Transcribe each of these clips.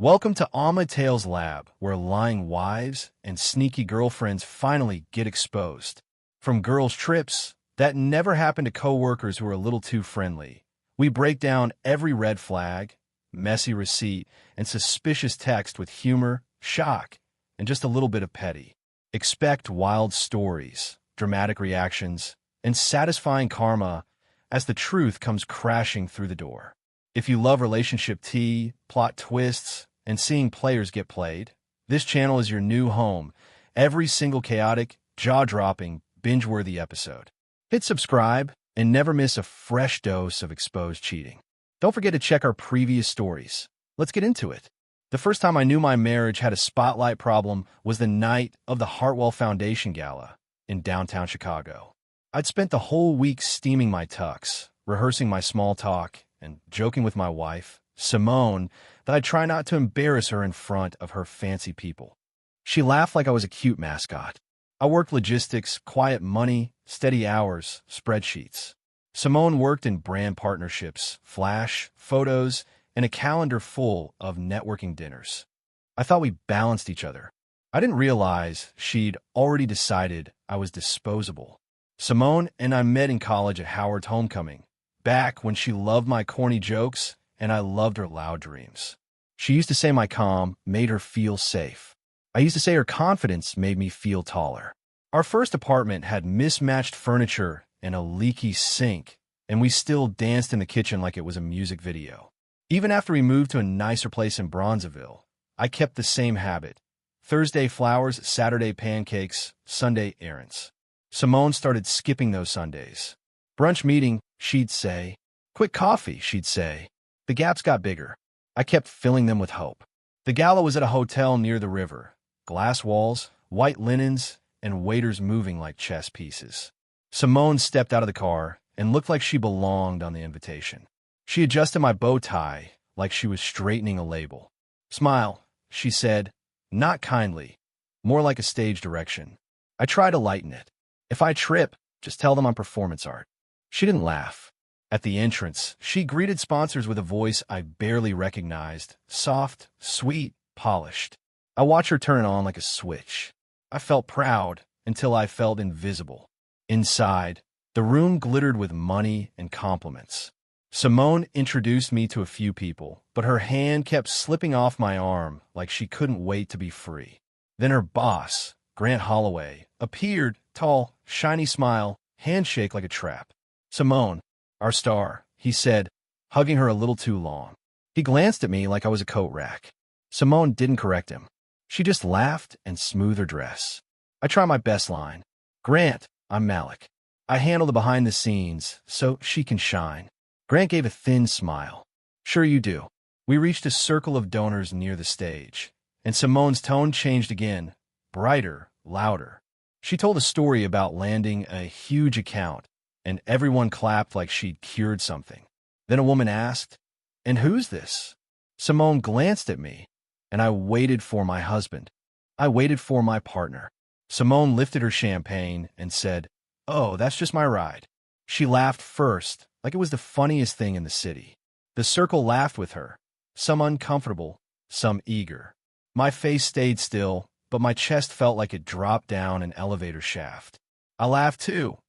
Welcome to Alma Tales Lab, where lying wives and sneaky girlfriends finally get exposed. From girls' trips that never happened to coworkers who are a little too friendly, we break down every red flag, messy receipt, and suspicious text with humor, shock, and just a little bit of petty. Expect wild stories, dramatic reactions, and satisfying karma as the truth comes crashing through the door. If you love relationship tea, plot twists, and seeing players get played, this channel is your new home. Every single chaotic, jaw-dropping, binge-worthy episode. Hit subscribe and never miss a fresh dose of exposed cheating. Don't forget to check our previous stories. Let's get into it. The first time I knew my marriage had a spotlight problem was the night of the Hartwell Foundation Gala in downtown Chicago. I'd spent the whole week steaming my tux, rehearsing my small talk, and joking with my wife, Simone, that I'd try not to embarrass her in front of her fancy people. She laughed like I was a cute mascot. I worked logistics, quiet money, steady hours, spreadsheets. Simone worked in brand partnerships, flash, photos, and a calendar full of networking dinners. I thought we balanced each other. I didn't realize she'd already decided I was disposable. Simone and I met in college at Howard's homecoming, back when she loved my corny jokes and I loved her loud dreams. She used to say my calm made her feel safe. I used to say her confidence made me feel taller. Our first apartment had mismatched furniture and a leaky sink, and we still danced in the kitchen like it was a music video. Even after we moved to a nicer place in Bronzeville, I kept the same habit. Thursday flowers, Saturday pancakes, Sunday errands. Simone started skipping those Sundays. Brunch meeting, she'd say. Quick coffee, she'd say. The gaps got bigger. I kept filling them with hope. The gala was at a hotel near the river. Glass walls, white linens, and waiters moving like chess pieces. Simone stepped out of the car and looked like she belonged on the invitation. She adjusted my bow tie like she was straightening a label. Smile, she said, not kindly, more like a stage direction. I try to lighten it. If I trip, just tell them I'm performance art. She didn't laugh. At the entrance, she greeted sponsors with a voice I barely recognized, soft, sweet, polished. I watched her turn it on like a switch. I felt proud until I felt invisible. Inside, the room glittered with money and compliments. Simone introduced me to a few people, but her hand kept slipping off my arm like she couldn't wait to be free. Then her boss, Grant Holloway, appeared, tall, shiny smile, handshake like a trap. Simone, our star, he said, hugging her a little too long. He glanced at me like I was a coat rack. Simone didn't correct him. She just laughed and smoothed her dress. I tried my best line. Grant, I'm Malik. I handle the behind the scenes so she can shine. Grant gave a thin smile. Sure you do. We reached a circle of donors near the stage, and Simone's tone changed again, brighter, louder. She told a story about landing a huge account, and everyone clapped like she'd cured something. Then a woman asked, "And who's this?" Simone glanced at me, and I waited for my husband. I waited for my partner. Simone lifted her champagne and said, "Oh, that's just my ride." She laughed first, like it was the funniest thing in the city. The circle laughed with her, some uncomfortable, some eager. My face stayed still, but my chest felt like it dropped down an elevator shaft. I laughed too,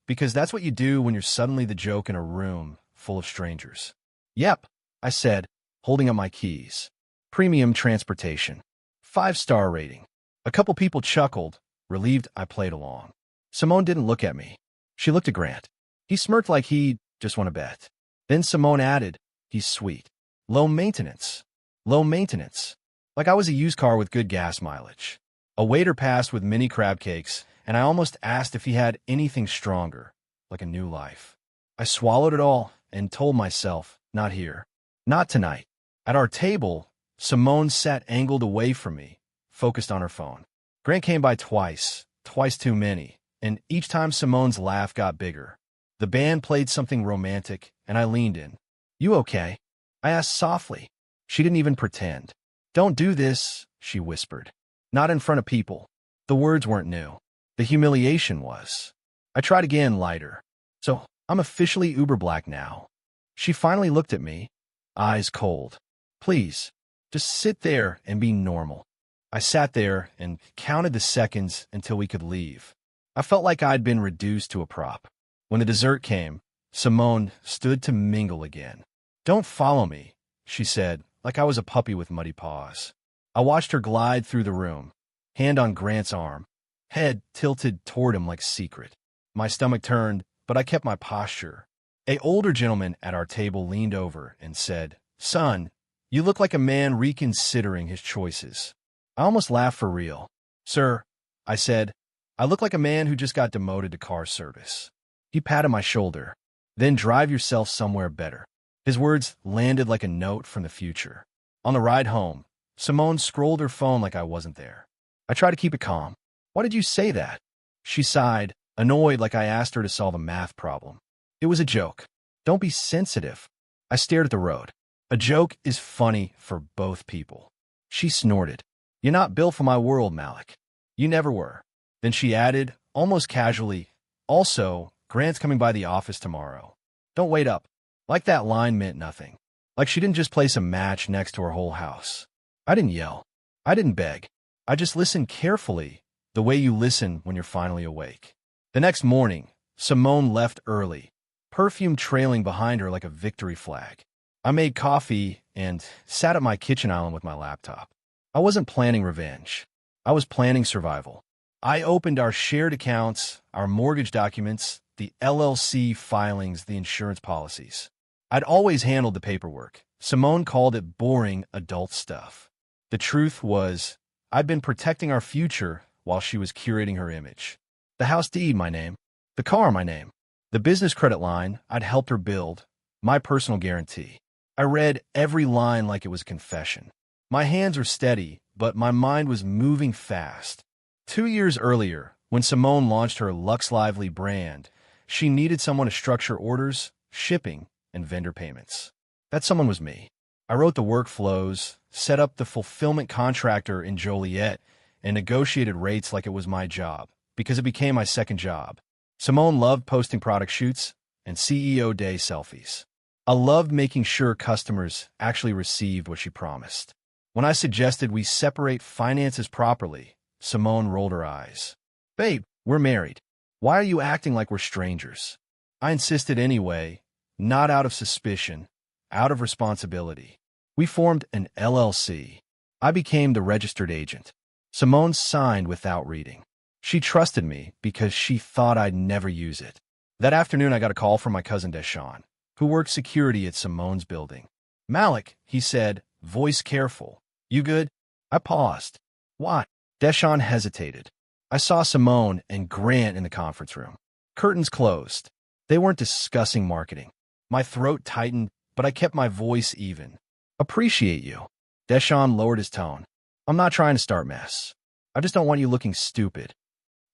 because that's what you do when you're suddenly the joke in a room full of strangers. Yep, I said, holding up my keys. Premium transportation. 5-star rating. A couple people chuckled, relieved I played along. Simone didn't look at me. She looked at Grant. He smirked like he just won a bet. Then Simone added, "He's sweet. Low maintenance. Low maintenance." Like I was a used car with good gas mileage. A waiter passed with mini crab cakes, and I almost asked if he had anything stronger, like a new life. I swallowed it all and told myself, not here. Not tonight. At our table, Simone sat angled away from me, focused on her phone. Grant came by twice too many, and each time Simone's laugh got bigger. The band played something romantic, and I leaned in. "You okay?" I asked softly. She didn't even pretend. "Don't do this," she whispered. "Not in front of people." The words weren't new. The humiliation was. I tried again, lighter. "So, I'm officially uber black now." She finally looked at me, eyes cold. "Please, Just sit there and be normal. I sat there and counted the seconds until we could leave. I felt like I'd been reduced to a prop. When the dessert came, Simone stood to mingle again. "Don't follow me," she said, like I was a puppy with muddy paws. I watched her glide through the room, hand on Grant's arm, head tilted toward him like secret. My stomach turned, but I kept my posture. An older gentleman at our table leaned over and said, "Son, you look like a man reconsidering his choices." I almost laughed for real. "Sir," I said, "I look like a man who just got demoted to car service." He patted my shoulder. "Then drive yourself somewhere better." His words landed like a note from the future. On the ride home, Simone scrolled her phone like I wasn't there. I tried to keep it calm. "Why did you say that?" She sighed, annoyed like I asked her to solve a math problem. "It was a joke. Don't be sensitive." I stared at the road. "A joke is funny for both people." She snorted. "You're not built for my world, Malik. You never were." Then she added, almost casually, "Also, Grant's coming by the office tomorrow. Don't wait up." Like that line meant nothing. Like she didn't just place a match next to her whole house. I didn't yell. I didn't beg. I just listened carefully, the way you listen when you're finally awake. The next morning, Simone left early, perfume trailing behind her like a victory flag. I made coffee and sat at my kitchen island with my laptop. I wasn't planning revenge. I was planning survival. I opened our shared accounts, our mortgage documents, the LLC filings, the insurance policies. I'd always handled the paperwork. Simone called it boring adult stuff. The truth was, I'd been protecting our future while she was curating her image. The house deed, my name. The car, my name. The business credit line I'd helped her build, my personal guarantee. I read every line like it was a confession. My hands were steady, but my mind was moving fast. 2 years earlier, when Simone launched her Lux Lively brand, she needed someone to structure orders, shipping, and vendor payments. That someone was me. I wrote the workflows, set up the fulfillment contractor in Joliet, and negotiated rates like it was my job, because it became my second job. Simone loved posting product shoots and CEO day selfies. I loved making sure customers actually received what she promised. When I suggested we separate finances properly, Simone rolled her eyes. "Babe, we're married. Why are you acting like we're strangers?" I insisted anyway, not out of suspicion, out of responsibility. We formed an LLC. I became the registered agent. Simone signed without reading. She trusted me because she thought I'd never use it. That afternoon, I got a call from my cousin Deshaun, who worked security at Simone's building. "Malik," he said, voice careful. "You good?" I paused. "Why?" Deshaun hesitated. I saw Simone and Grant in the conference room. Curtains closed. They weren't discussing marketing. My throat tightened, but I kept my voice even. "Appreciate you." Deshaun lowered his tone. "I'm not trying to start mess. I just don't want you looking stupid."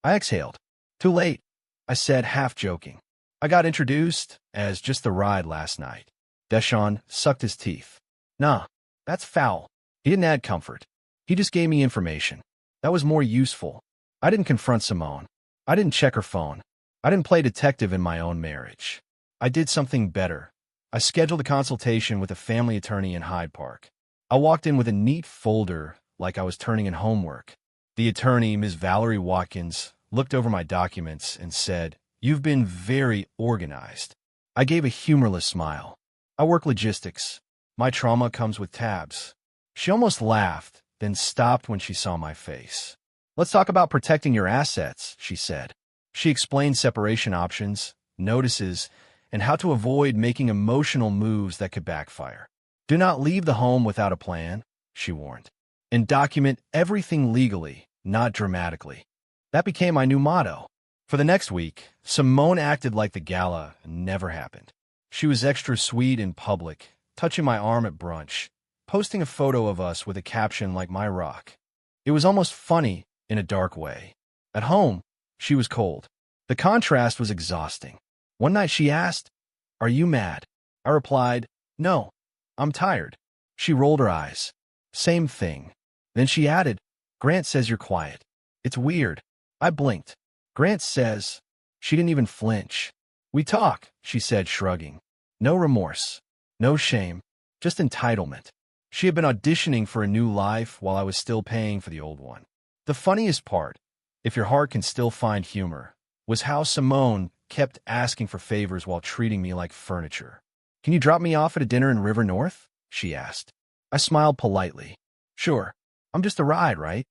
I exhaled. "Too late," I said, half joking. "I got introduced as just the ride last night." Deshaun sucked his teeth. "Nah, that's foul." He didn't add comfort. He just gave me information. That was more useful. I didn't confront Simone. I didn't check her phone. I didn't play detective in my own marriage. I did something better. I scheduled a consultation with a family attorney in Hyde Park. I walked in with a neat folder like I was turning in homework. The attorney, Ms. Valerie Watkins, looked over my documents and said, "You've been very organized." I gave a humorless smile. "I work logistics. My trauma comes with tabs." She almost laughed, then stopped when she saw my face. "Let's talk about protecting your assets," she said. She explained separation options, notices, and how to avoid making emotional moves that could backfire. "Do not leave the home without a plan," she warned, "and document everything legally, not dramatically." That became my new motto. For the next week, Simone acted like the gala never happened. She was extra sweet in public, touching my arm at brunch, posting a photo of us with a caption like my rock. It was almost funny in a dark way. At home, she was cold. The contrast was exhausting. One night she asked, "Are you mad?" I replied, "No, I'm tired." She rolled her eyes. "Same thing." Then she added, "Grant says you're quiet. It's weird." I blinked. "Grant says." She didn't even flinch. "We talk," she said, shrugging. "No remorse. No shame. Just entitlement." She had been auditioning for a new life while I was still paying for the old one. The funniest part, if your heart can still find humor, was how Simone kept asking for favors while treating me like furniture. "Can you drop me off at a dinner in River North?" she asked. I smiled politely. "Sure. I'm just a ride, right?"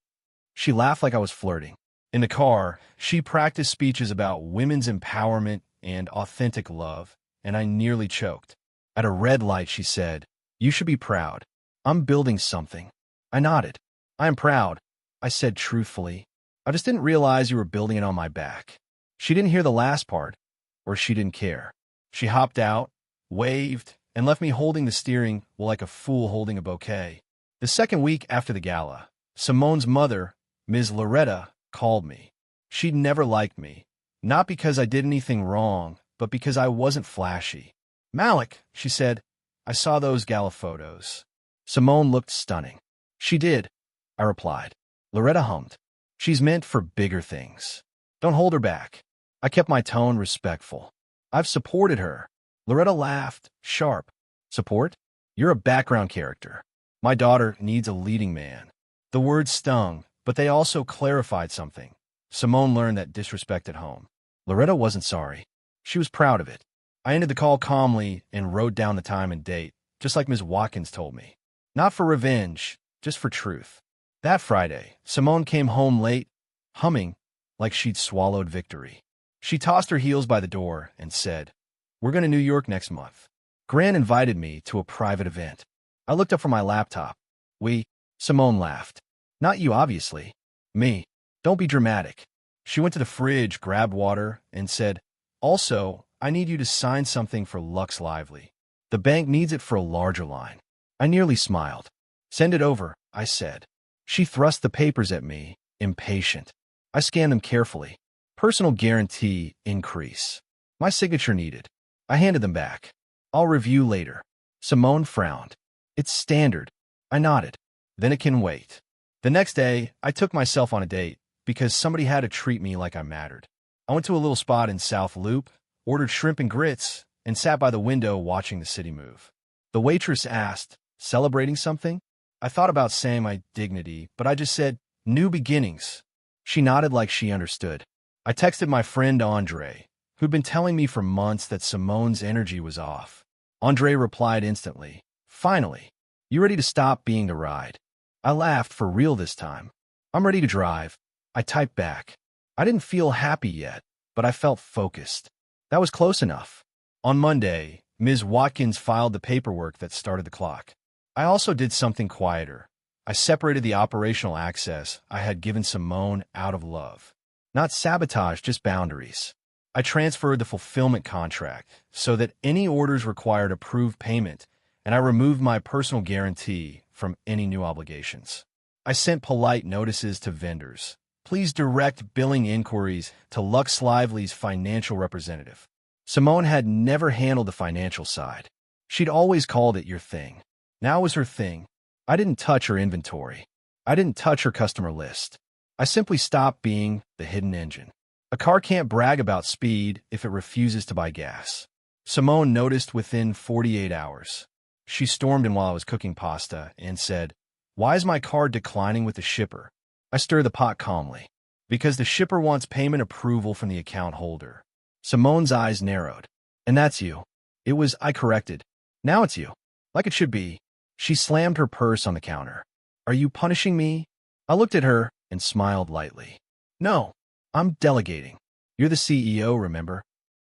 She laughed like I was flirting. In the car, she practiced speeches about women's empowerment and authentic love, and I nearly choked. At a red light, she said, "You should be proud. I'm building something." I nodded. "I am proud," I said truthfully. "I just didn't realize you were building it on my back." She didn't hear the last part, or she didn't care. She hopped out, waved, and left me holding the steering wheel like a fool holding a bouquet. The second week after the gala, Simone's mother, Ms. Loretta, called me. She'd never liked me, not because I did anything wrong, but because I wasn't flashy. "Malik," she said, "I saw those gala photos." Simone looked stunning. "She did," I replied. Loretta hummed. "She's meant for bigger things. Don't hold her back." I kept my tone respectful. "I've supported her." Loretta laughed, sharp. "Support? You're a background character. My daughter needs a leading man." The words stung, but they also clarified something. Simone learned that disrespect at home. Loretta wasn't sorry. She was proud of it. I ended the call calmly and wrote down the time and date, just like Ms. Watkins told me. Not for revenge, just for truth. That Friday, Simone came home late, humming like she'd swallowed victory. She tossed her heels by the door and said, "We're going to New York next month. Grant invited me to a private event." I looked up from my laptop. "We?" Simone laughed. "Not you, obviously. Me. Don't be dramatic." She went to the fridge, grabbed water, and said, "Also, I need you to sign something for Lux Lively. The bank needs it for a larger line." I nearly smiled. "Send it over," I said. She thrust the papers at me, impatient. I scanned them carefully. Personal guarantee increase. My signature needed. I handed them back. "I'll review later." Simone frowned. "It's standard." I nodded. "Then it can wait." The next day, I took myself on a date because somebody had to treat me like I mattered. I went to a little spot in South Loop, ordered shrimp and grits, and sat by the window watching the city move. The waitress asked, "Celebrating something?" I thought about saying my dignity, but I just said, "New beginnings." She nodded like she understood. I texted my friend Andre, who'd been telling me for months that Simone's energy was off. Andre replied instantly, "Finally, you ready to stop being the ride?" I laughed, for real this time. "I'm ready to drive." I typed back. I didn't feel happy yet, but I felt focused. That was close enough. On Monday, Ms. Watkins filed the paperwork that started the clock. I also did something quieter. I separated the operational access I had given Simone out of love. Not sabotage, just boundaries. I transferred the fulfillment contract so that any orders required approved payment, and I removed my personal guarantee from any new obligations. I sent polite notices to vendors. "Please direct billing inquiries to Lux Lively's financial representative." Simone had never handled the financial side. She'd always called it your thing. Now it was her thing. I didn't touch her inventory. I didn't touch her customer list. I simply stopped being the hidden engine. A car can't brag about speed if it refuses to buy gas. Simone noticed within 48 hours. She stormed in while I was cooking pasta and said, "Why is my car declining with the shipper?" I stirred the pot calmly. "Because the shipper wants payment approval from the account holder." Simone's eyes narrowed. "And that's you." It was I corrected. "Now it's you." Like it should be. She slammed her purse on the counter. "Are you punishing me?" I looked at her and smiled lightly. "No, I'm delegating. You're the CEO, remember?"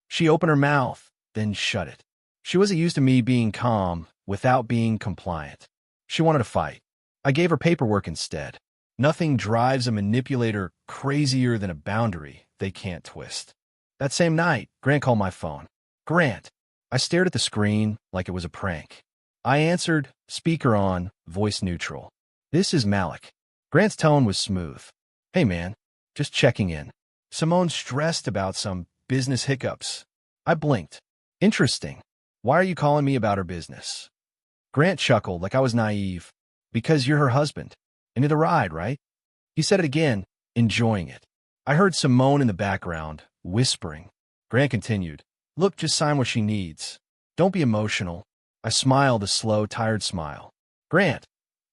She opened her mouth, then shut it. She wasn't used to me being calm without being compliant. She wanted to fight. I gave her paperwork instead. Nothing drives a manipulator crazier than a boundary they can't twist. That same night, Grant called my phone. "Grant." I stared at the screen like it was a prank. I answered, speaker on, voice neutral. "This is Malik." Grant's tone was smooth. "Hey man, just checking in." Simone stressed about some business hiccups. I blinked. "Interesting. Why are you calling me about her business?" Grant chuckled like I was naive. "Because you're her husband. And you're the ride, right?" He said it again, enjoying it. I heard Simone in the background, whispering. Grant continued, "Look, just sign what she needs. Don't be emotional." I smiled a slow, tired smile. Grant,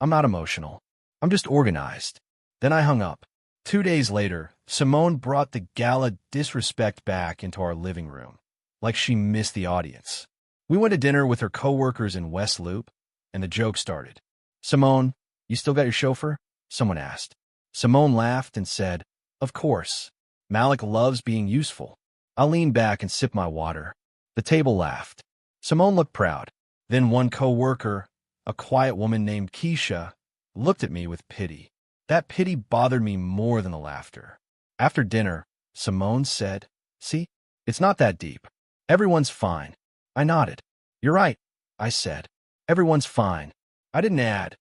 I'm not emotional. I'm just organized. Then I hung up. 2 days later, Simone brought the Gala disrespect back into our living room, like she missed the audience. We went to dinner with her coworkers in West Loop, and the joke started. "Simone, you still got your chauffeur?" someone asked. Simone laughed and said, "Of course. Malik loves being useful." I leaned back and sipped my water. The table laughed. Simone looked proud. Then one coworker, a quiet woman named Keisha, looked at me with pity. That pity bothered me more than the laughter. After dinner, Simone said, "See, it's not that deep. Everyone's fine." I nodded. "You're right," I said. "Everyone's fine." I didn't add,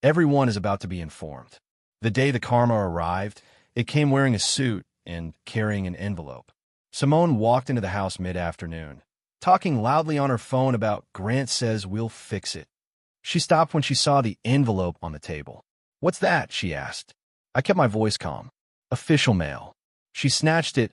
"Everyone is about to be informed." The day the karma arrived, it came wearing a suit and carrying an envelope. Simone walked into the house mid-afternoon, talking loudly on her phone about "Grant says we'll fix it." She stopped when she saw the envelope on the table. "What's that?" she asked. I kept my voice calm. "Official mail." She snatched it,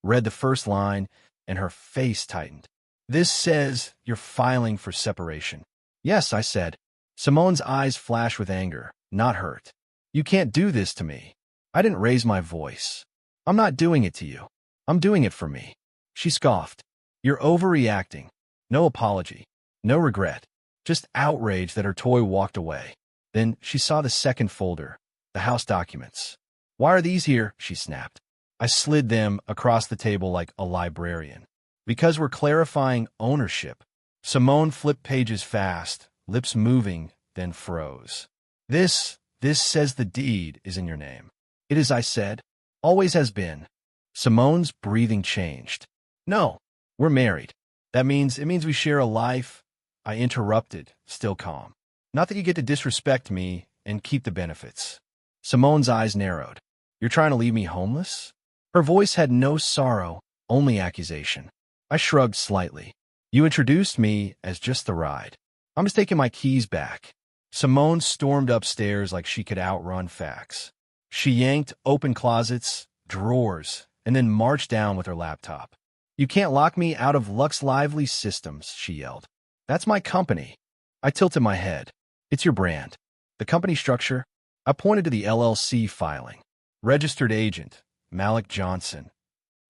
read the first line, and her face tightened. "This says you're filing for separation." "Yes," I said. Simone's eyes flashed with anger, not hurt. "You can't do this to me." I didn't raise my voice. "I'm not doing it to you. I'm doing it for me." She scoffed. "You're overreacting." No apology. No regret. Just outrage that her toy walked away. Then she saw the second folder, the house documents. "Why are these here?" she snapped. I slid them across the table like a librarian. "Because we're clarifying ownership." Simone flipped pages fast, lips moving, then froze. This says the deed is in your name." "It is," I said. "Always has been." Simone's breathing changed. "No, we're married. It means we share a life." I interrupted, still calm. "Not that you get to disrespect me and keep the benefits." Simone's eyes narrowed. "You're trying to leave me homeless?" Her voice had no sorrow, only accusation. I shrugged slightly. "You introduced me as just the ride. I'm just taking my keys back." Simone stormed upstairs like she could outrun facts. She yanked open closets, drawers, and then marched down with her laptop. "You can't lock me out of Lux Lively Systems," she yelled. "That's my company." I tilted my head. "It's your brand." "The company structure?" I pointed to the LLC filing. "Registered agent, Malik Johnson."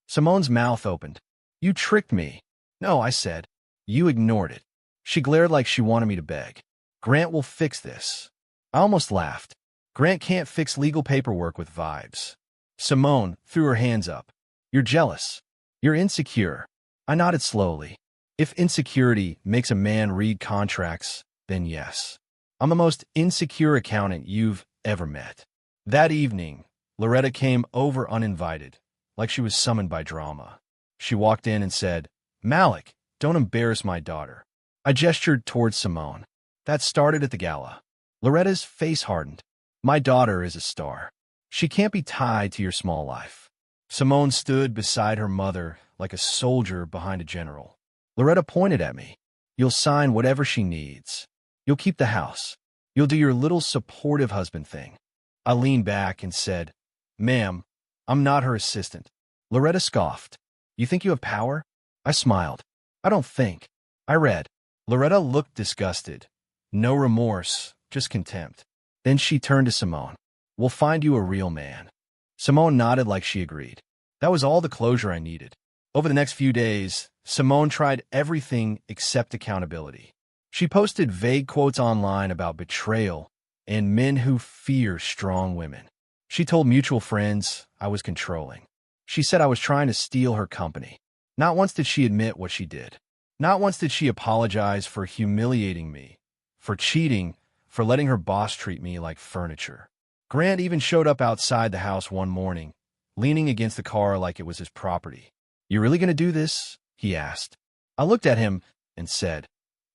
Simone's mouth opened. "You tricked me." "No," I said. "You ignored it." She glared like she wanted me to beg. "Grant will fix this." I almost laughed. Grant can't fix legal paperwork with vibes. Simone threw her hands up. "You're jealous. You're insecure." I nodded slowly. If insecurity makes a man read contracts, then yes. I'm the most insecure accountant you've ever met. That evening, Loretta came over uninvited, like she was summoned by drama. She walked in and said, "Malik, don't embarrass my daughter." I gestured towards Simone. "That started at the gala." Loretta's face hardened. "My daughter is a star. She can't be tied to your small life." Simone stood beside her mother like a soldier behind a general. Loretta pointed at me. "You'll sign whatever she needs. You'll keep the house. You'll do your little supportive husband thing." I leaned back and said, "Ma'am, I'm not her assistant." Loretta scoffed. "You think you have power?" I smiled. "I don't think." I read. Loretta looked disgusted. No remorse, just contempt. Then she turned to Simone. "We'll find you a real man." Simone nodded like she agreed. That was all the closure I needed. Over the next few days, Simone tried everything except accountability. She posted vague quotes online about betrayal and men who fear strong women. She told mutual friends I was controlling. She said I was trying to steal her company. Not once did she admit what she did. Not once did she apologize for humiliating me, for cheating, for letting her boss treat me like furniture. Grant even showed up outside the house one morning, leaning against the car like it was his property. "You really going to do this?" he asked. I looked at him and said,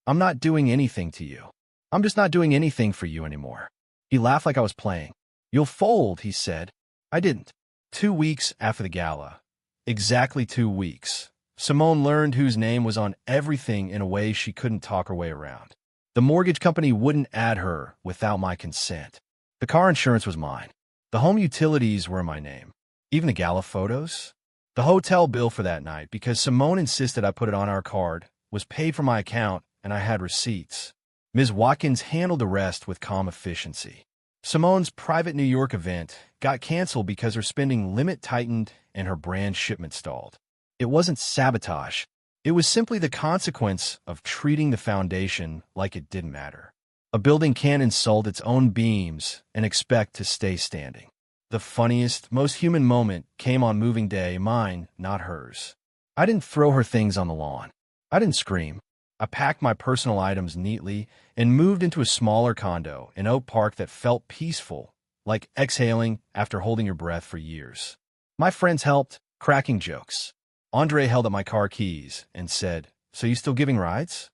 "I'm not doing anything to you. I'm just not doing anything for you anymore." He laughed like I was playing. "You'll fold," he said. I didn't. 2 weeks after the gala, exactly 2 weeks, Simone learned whose name was on everything in a way she couldn't talk her way around. The mortgage company wouldn't add her without my consent. The car insurance was mine. The home utilities were in my name. Even the gala photos. The hotel bill for that night, because Simone insisted I put it on our card, was paid from my account, and I had receipts. Ms. Watkins handled the rest with calm efficiency. Simone's private New York event got canceled because her spending limit tightened and her brand shipment stalled. It wasn't sabotage. It was simply the consequence of treating the foundation like it didn't matter. A building can't insult its own beams and expect to stay standing. The funniest, most human moment came on moving day, mine, not hers. I didn't throw her things on the lawn. I didn't scream. I packed my personal items neatly and moved into a smaller condo in Oak Park that felt peaceful, like exhaling after holding your breath for years. My friends helped, cracking jokes. Andre held up my car keys and said, "So you still giving rides?"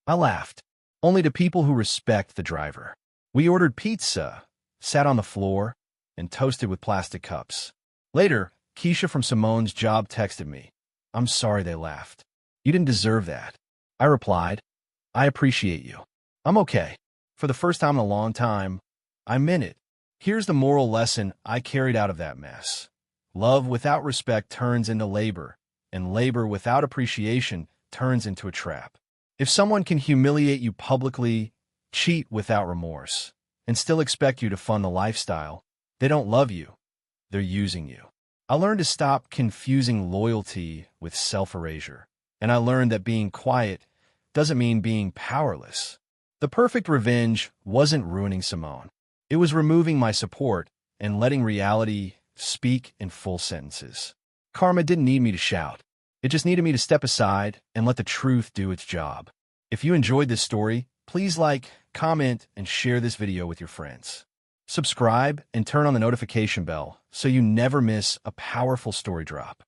I laughed, only to people who respect the driver. We ordered pizza, sat on the floor, and toasted with plastic cups. Later, Keisha from Simone's job texted me. "I'm sorry they laughed. You didn't deserve that." I replied, "I appreciate you. I'm okay." For the first time in a long time, I meant it. Here's the moral lesson I carried out of that mess. Love without respect turns into labor, and labor without appreciation turns into a trap. If someone can humiliate you publicly, cheat without remorse, and still expect you to fund the lifestyle, they don't love you. They're using you. I learned to stop confusing loyalty with self-erasure, and I learned that being quiet doesn't mean being powerless. The perfect revenge wasn't ruining Simone. It was removing my support and letting reality speak in full sentences. Karma didn't need me to shout. It just needed me to step aside and let the truth do its job. If you enjoyed this story, please like, comment, and share this video with your friends. Subscribe and turn on the notification bell so you never miss a powerful story drop.